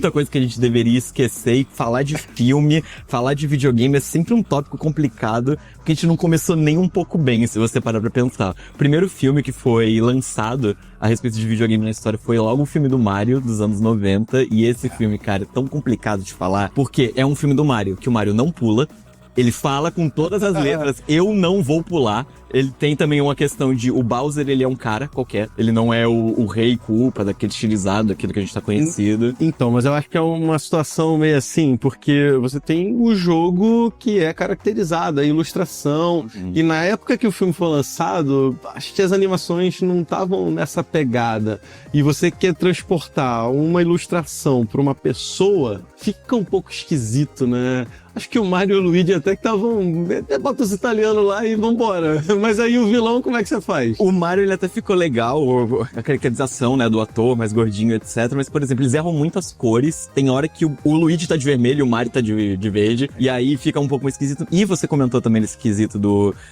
muita coisa que a gente deveria esquecer, e falar de filme, falar de videogame é sempre um tópico complicado, porque a gente não começou nem um pouco bem, se você parar pra pensar. O primeiro filme que foi lançado a respeito de videogame na história foi logo o filme do Mario, dos anos 90, e esse filme, cara, é tão complicado de falar, porque é um filme do Mario, que o Mario não pula, ele fala com todas as letras, eu não vou pular. Ele tem também uma questão de, o Bowser, ele é um cara qualquer. Ele não é o rei culpa, daquele estilizado, daquilo que a gente tá conhecido. Então, mas eu acho que é uma situação meio assim, porque você tem o jogo que é caracterizado, a ilustração. E na época que o filme foi lançado, acho que as animações não estavam nessa pegada. E você quer transportar uma ilustração pra uma pessoa, fica um pouco esquisito, né? Acho que o Mario e o Luigi até que estavam... Bota os italianos lá e vambora. Mas aí o vilão, como é que você faz? O Mario, ele até ficou legal, a caracterização, né, do ator, mais gordinho, etc. Mas, por exemplo, eles erram muito as cores. Tem hora que o Luigi tá de vermelho e o Mario tá de verde. E aí fica um pouco mais esquisito. E você comentou também nesse quesito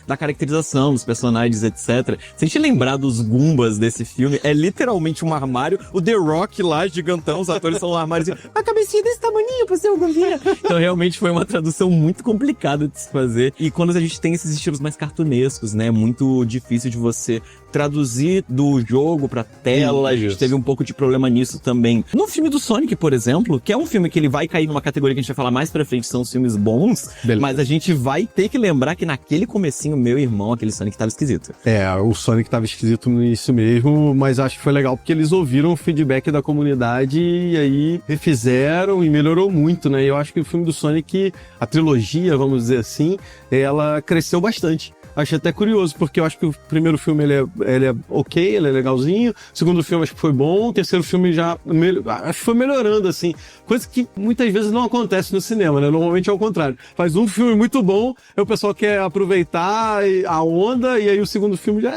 da caracterização dos personagens, etc. Se a gente lembrar dos Goombas desse filme, é literalmente um armário. O The Rock lá, gigantão, os atores são um armário. A cabecinha desse tamaninho pra ser o Goombinha. Então, realmente foi uma tradução muito complicada de se fazer. E quando a gente tem esses estilos mais cartunescos, né? É muito difícil de você traduzir do jogo pra tela. A gente teve um pouco de problema nisso também. No filme do Sonic, por exemplo, que é um filme que ele vai cair numa categoria que a gente vai falar mais pra frente, são os filmes bons. Beleza. Mas a gente vai ter que lembrar que naquele comecinho, meu irmão, aquele Sonic tava esquisito. O Sonic tava esquisito no início mesmo, mas acho que foi legal porque eles ouviram o feedback da comunidade e aí refizeram e melhorou muito, né? E eu acho que o filme do Sonic, a trilogia, vamos dizer assim, ela cresceu bastante. Achei até curioso, porque eu acho que o primeiro filme ele é ok, ele é legalzinho. O segundo filme acho que foi bom. O terceiro filme já acho que foi melhorando, assim. Coisa que muitas vezes não acontece no cinema, né? Normalmente é o contrário. Faz um filme muito bom, aí o pessoal quer aproveitar a onda, e aí o segundo filme já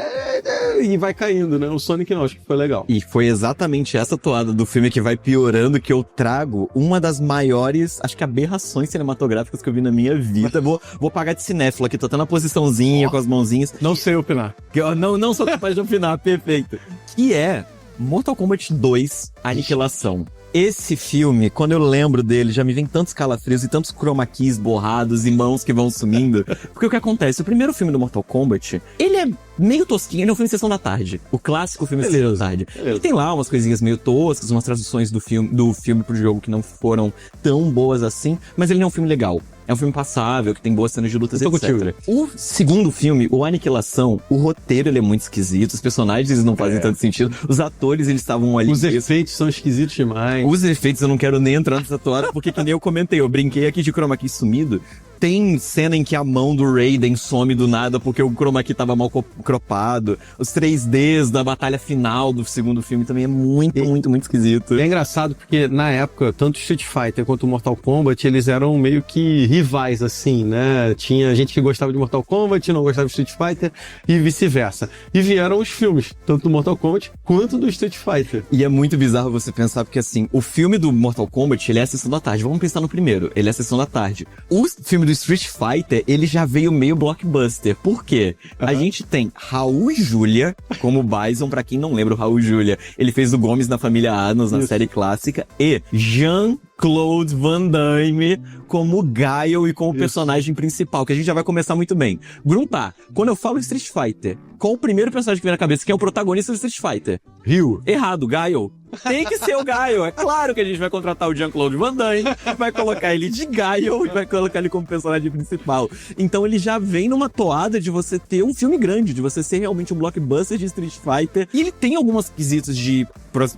e vai caindo, né? O Sonic não, acho que foi legal. E foi exatamente essa toada do filme que vai piorando que eu trago uma das maiores, acho que aberrações cinematográficas que eu vi na minha vida. Vou pagar de cinéfilo aqui, tô tendo uma posiçãozinha com as mãozinhas. Não sei opinar. Que eu não sou capaz de opinar, perfeito. Que é Mortal Kombat 2, Aniquilação. Esse filme, quando eu lembro dele, já me vem tantos calafrios e tantos chroma keys borrados e mãos que vão sumindo. Porque o que acontece? O primeiro filme do Mortal Kombat, ele é meio tosquinho, ele é um filme Sessão da Tarde. O clássico filme Sessão da Tarde. E tem lá umas coisinhas meio toscas, umas traduções do filme pro jogo que não foram tão boas assim, mas ele não é um filme legal. É um filme passável, que tem boas cenas de lutas, etc. O segundo filme, o Aniquilação, o roteiro ele é muito esquisito, os personagens eles não fazem tanto sentido, os atores eles estavam ali... Os efeitos são esquisitos demais. Os efeitos eu não quero nem entrar nessa toada, porque que nem eu comentei, eu brinquei aqui de chroma key sumido. Tem cena em que a mão do Raiden some do nada porque o chroma key tava mal cropado. Os 3Ds da batalha final do segundo filme também é muito esquisito. É engraçado porque na época, tanto Street Fighter quanto Mortal Kombat, eles eram meio que rivais, assim, né? Tinha gente que gostava de Mortal Kombat, não gostava de Street Fighter e vice-versa. E vieram os filmes, tanto do Mortal Kombat quanto do Street Fighter. E é muito bizarro você pensar, porque assim, o filme do Mortal Kombat, ele é a Sessão da Tarde. Vamos pensar no primeiro, ele é a Sessão da Tarde. O filme do Street Fighter, ele já veio meio blockbuster. Por quê? A gente tem Raul Julia como Bison, pra quem não lembra o Raul Julia, ele fez o Gomes na Família Addams, na série clássica, e Jean-Claude Van Damme como Guile e como personagem principal, que a gente já vai começar muito bem. Gruntar, quando eu falo Street Fighter, qual o primeiro personagem que vem na cabeça? Quem é o protagonista do Street Fighter? Ryu. Errado, Guile. Tem que ser o Guile. É claro que a gente vai contratar o Jean-Claude Van Damme, vai colocar ele de Guile e vai colocar ele como personagem principal. Então ele já vem numa toada de você ter um filme grande, de você ser realmente um blockbuster de Street Fighter. E ele tem algumas quesitos de,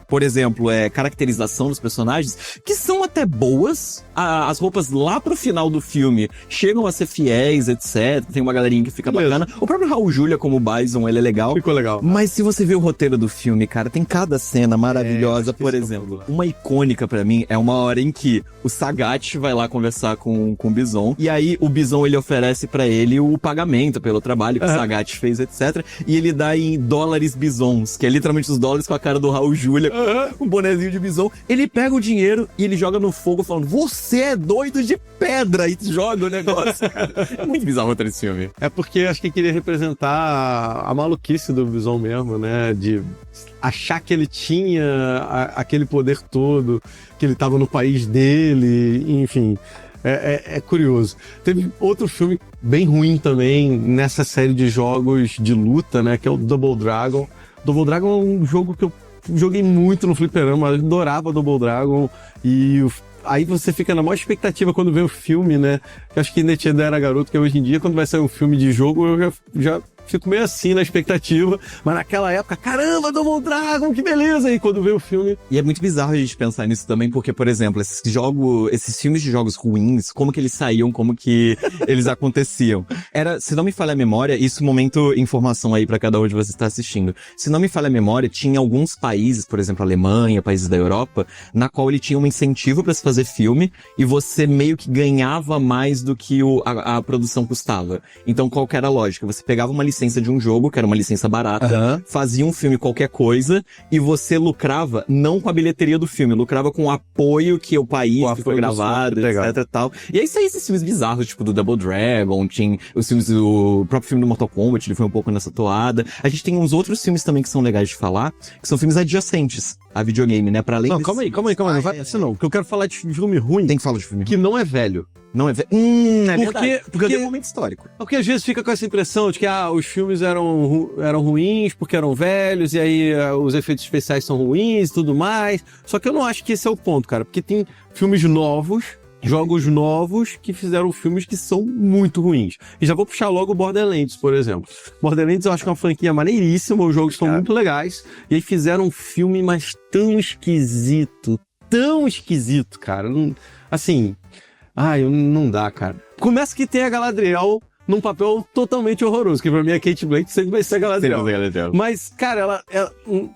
por exemplo, caracterização dos personagens, que são até boas. As roupas lá pro final do filme chegam a ser fiéis, etc. Tem uma galerinha que fica bacana. O próprio Raul Julia como Bison, ele é legal. Ficou legal. Mas se você vê o roteiro do filme, cara, tem cada cena maravilhosa. Por exemplo, uma icônica pra mim é uma hora em que o Sagat vai lá conversar com o Bison, e aí o Bison ele oferece pra ele o pagamento pelo trabalho que o Sagat fez, etc. E ele dá em dólares bisons, que é literalmente os dólares com a cara do Raul Julia, um bonezinho de Bison. Ele pega o dinheiro e ele joga no fogo falando, você é doido de pedra, e joga o negócio. É muito bizarro esse filme. É porque acho que queria representar a maluquice do Bison mesmo, né? De achar que ele tinha aquele poder todo, que ele tava no país dele, enfim. É curioso. Teve outro filme bem ruim também nessa série de jogos de luta, né? Que é o Double Dragon. Double Dragon é um jogo que eu joguei muito no fliperama, eu adorava Double Dragon. E aí você fica na maior expectativa quando vê o filme, né? Eu acho que ainda era garoto, que hoje em dia, quando vai sair um filme de jogo, eu já fico meio assim na expectativa, mas naquela época, caramba, Double Dragon, que beleza! E quando vê o filme... E é muito bizarro a gente pensar nisso também, porque, por exemplo, esses filmes de jogos ruins, como que eles saíam, como que eles aconteciam. Se não me falha a memória, isso momento informação aí pra cada um de vocês está assistindo. Se não me falha a memória, tinha alguns países, por exemplo, Alemanha, países da Europa, na qual ele tinha um incentivo pra se fazer filme, e você meio que ganhava mais do que a produção custava. Então, qual que era a lógica? Você pegava uma licença de um jogo, que era uma licença barata, fazia um filme qualquer coisa, e você lucrava não com a bilheteria do filme, lucrava com o apoio que o país que foi gravado, etc e tal. E aí saíam esses filmes bizarros, tipo do Double Dragon, tinha os filmes do próprio filme do Mortal Kombat, ele foi um pouco nessa toada. A gente tem uns outros filmes também que são legais de falar, que são filmes adjacentes a videogame, né? Pra além Não, calma aí, não vai assim não, porque eu quero falar de filme ruim. Tem que falar de filme que não é velho. Não é velho. É verdade. Porque é um momento histórico. Porque às vezes fica com essa impressão de que os filmes eram ruins porque eram velhos, e aí os efeitos especiais são ruins e tudo mais. Só que eu não acho que esse é o ponto, cara. Porque tem filmes novos, jogos novos, que fizeram filmes que são muito ruins. E já vou puxar logo o Borderlands, por exemplo. Borderlands eu acho que é uma franquia maneiríssima, os jogos são muito legais. E aí fizeram um filme, mas tão esquisito, cara. Assim... não dá, cara. Começa que tem a Galadriel num papel totalmente horroroso, que pra mim a Cate Blanchett sempre vai ser a Galadriel. Mas, cara,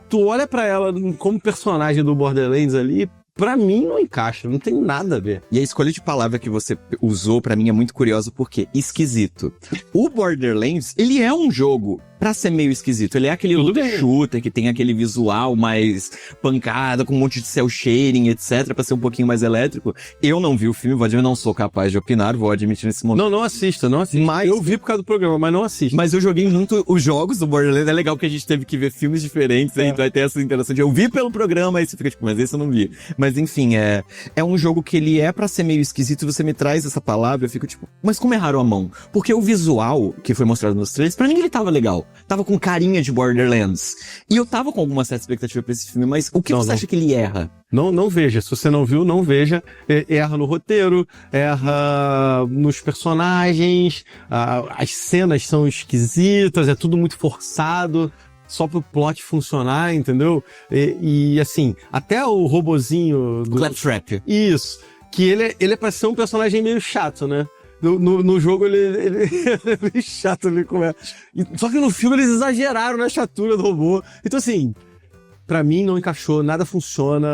tu olha pra ela como personagem do Borderlands ali, pra mim não encaixa, não tem nada a ver. E a escolha de palavra que você usou pra mim é muito curiosa, porque esquisito. O Borderlands, ele é um jogo pra ser meio esquisito. Ele é aquele shooter que tem aquele visual mais pancada, com um monte de cel shading, etc, pra ser um pouquinho mais elétrico. Eu não vi o filme, vou admitir, não sou capaz de opinar, vou admitir nesse momento. Não assista. Mas eu vi por causa do programa, mas não assista. Mas eu joguei muito os jogos do Borderlands, é legal que a gente teve que ver filmes diferentes, aí vai ter essa interação de eu vi pelo programa, aí você fica tipo, mas esse eu não vi. Mas enfim, é um jogo que ele é pra ser meio esquisito, e você me traz essa palavra, eu fico tipo, mas como erraram a mão? Porque o visual que foi mostrado nos trailers, pra mim ele tava legal. Tava com carinha de Borderlands. E eu tava com alguma certa expectativa pra esse filme, mas o que você acha que ele erra? Não veja. Se você não viu, não veja. Erra no roteiro, erra nos personagens, as cenas são esquisitas, é tudo muito forçado, só pro plot funcionar, entendeu? E assim, até o robozinho do... Claptrap. Isso. Que ele é pra ser um personagem meio chato, né? No jogo ele é meio chato ali como é. Só que no filme eles exageraram na chatura do robô. Então assim, pra mim não encaixou, nada funciona,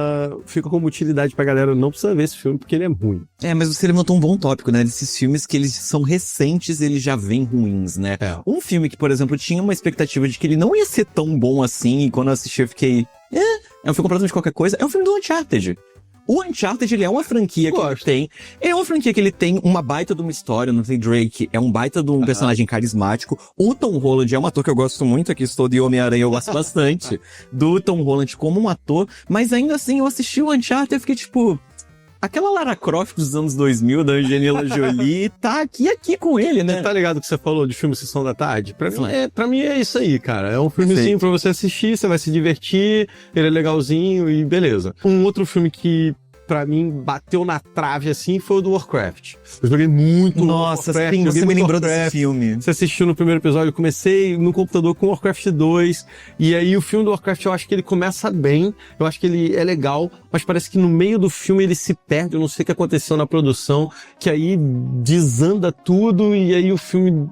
fica como utilidade pra galera, não precisa ver esse filme porque ele é ruim. Mas você levantou um bom tópico, né? Desses filmes que eles são recentes, eles já vêm ruins, né? Um filme que, por exemplo, tinha uma expectativa de que ele não ia ser tão bom assim, e quando eu assisti eu fiquei... é um filme completamente qualquer coisa. É um filme do Uncharted. O Uncharted, ele é uma franquia que ele tem uma baita de uma história, não tem Drake, é um baita de um personagem carismático. O Tom Holland é um ator que eu gosto muito, aqui estou de Homem-Aranha, eu gosto bastante do Tom Holland como um ator, mas ainda assim eu assisti o Uncharted e fiquei tipo... Aquela Lara Croft dos anos 2000, da Angelina Jolie, tá aqui com ele, né? Você tá ligado que você falou de filme Sessão da Tarde? Pra mim é isso aí, cara. É um filmezinho pra você assistir, você vai se divertir, ele é legalzinho e beleza. Um outro filme que, pra mim, bateu na trave, assim, foi o do Warcraft. Eu joguei muito Nossa, Warcraft. Sim, você me lembrou desse filme. Você assistiu no primeiro episódio, eu comecei no computador com Warcraft 2, e aí o filme do Warcraft, eu acho que ele começa bem, eu acho que ele é legal, mas parece que no meio do filme ele se perde, eu não sei o que aconteceu na produção, que aí desanda tudo, e aí o filme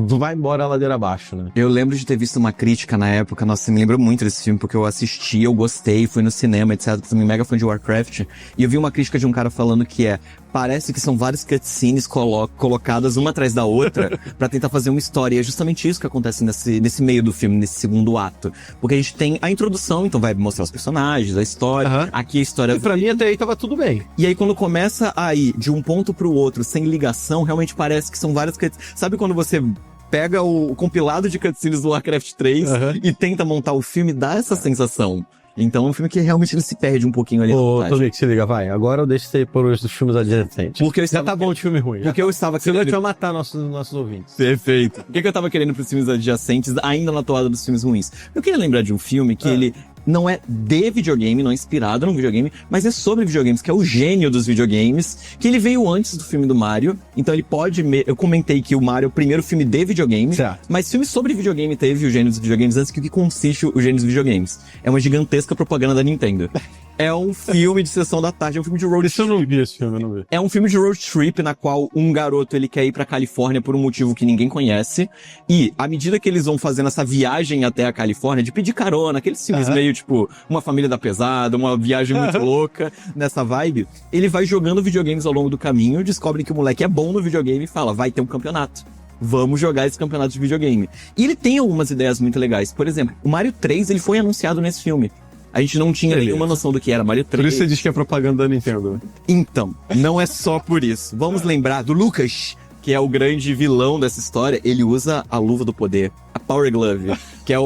vai embora a ladeira abaixo, né? Eu lembro de ter visto uma crítica na época, nossa, você me lembrou muito desse filme, porque eu assisti, eu gostei, fui no cinema, etc, também mega fã de Warcraft. E eu vi uma crítica de um cara falando que parece que são várias cutscenes colocadas uma atrás da outra pra tentar fazer uma história. E é justamente isso que acontece nesse meio do filme, nesse segundo ato. Porque a gente tem a introdução, então vai mostrar os personagens, a história. Aqui a história... E pra mim até aí tava tudo bem. E aí quando começa a ir de um ponto pro outro, sem ligação, realmente parece que são várias cutscenes. Sabe quando você pega o compilado de cutscenes do Warcraft 3 e tenta montar o filme, dá essa sensação. Então é um filme que realmente ele se perde um pouquinho ali. Ô, Tobico, se liga, vai. Agora eu deixo você por os dos filmes adjacentes. Porque já tá bom de filme ruim. Porque eu estava Senão a gente vai matar nossos ouvintes. Perfeito. Por que eu tava querendo pros filmes adjacentes, ainda na toada dos filmes ruins? Eu queria lembrar de um filme que ele não é de videogame, não é inspirado num videogame, mas é sobre videogames, que é o gênio dos videogames, que ele veio antes do filme do Mario, então ele pode... Eu comentei que o Mario é o primeiro filme de videogame, mas filme sobre videogame teve o gênio dos videogames antes. Que o que consiste o gênio dos videogames? É uma gigantesca propaganda da Nintendo. É um filme de sessão da tarde, é um filme de road trip. Eu não vi esse filme, eu não vi. É um filme de road trip na qual um garoto, ele quer ir pra Califórnia por um motivo que ninguém conhece. E, à medida que eles vão fazendo essa viagem até a Califórnia, de pedir carona, aqueles filmes meio tipo, Uma Família da Pesada, uma viagem muito louca, nessa vibe, ele vai jogando videogames ao longo do caminho, descobre que o moleque é bom no videogame e fala, vai ter um campeonato. Vamos jogar esse campeonato de videogame. E ele tem algumas ideias muito legais. Por exemplo, o Mario 3, ele foi anunciado nesse filme. A gente não tinha nenhuma noção do que era Mario 3. Por isso você diz que é propaganda da Nintendo. Então, não é só por isso. Vamos lembrar do Lucas, que é o grande vilão dessa história. Ele usa a luva do poder, a Power Glove, que é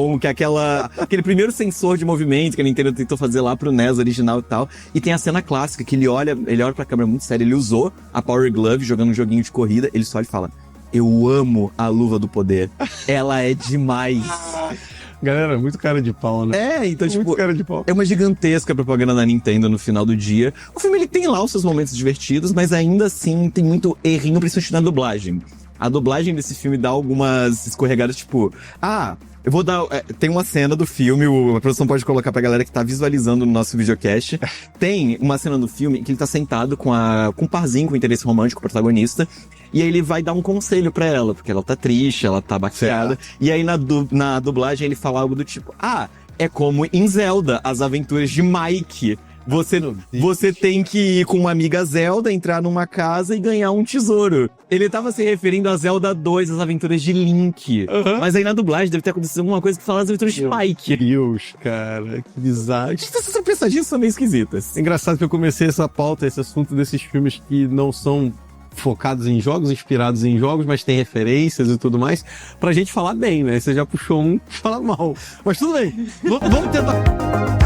aquele primeiro sensor de movimento que a Nintendo tentou fazer lá pro NES original e tal. E tem a cena clássica que ele olha pra câmera muito sério. Ele usou a Power Glove jogando um joguinho de corrida. Ele só fala, eu amo a luva do poder. Ela é demais. Galera, muito cara de pau, né? Então, muito cara de pau. É uma gigantesca propaganda da Nintendo no final do dia. O filme, ele tem lá os seus momentos divertidos, mas ainda assim tem muito errinho, principalmente na dublagem. A dublagem desse filme dá algumas escorregadas, tipo... eu vou dar... tem uma cena do filme, a produção pode colocar pra galera que tá visualizando no nosso videocast. Tem uma cena do filme que ele tá sentado com um parzinho, com o interesse romântico, o protagonista. E aí ele vai dar um conselho pra ela, porque ela tá triste, ela tá baqueada. E aí na dublagem ele fala algo do tipo... é como em Zelda, as aventuras de Mike. Você tem que ir com uma amiga Zelda, entrar numa casa e ganhar um tesouro. Ele tava se referindo a Zelda 2, as aventuras de Link. Mas aí na dublagem deve ter acontecido alguma coisa que fala as aventuras de Spike. Meu Deus, cara, que bizarro. Essas pensadinhas são meio esquisitas. É engraçado que eu comecei essa pauta, esse assunto desses filmes que não são focados em jogos, inspirados em jogos, mas tem referências e tudo mais, pra gente falar bem, né? Você já puxou um pra falar mal. Mas tudo bem, vamos tentar...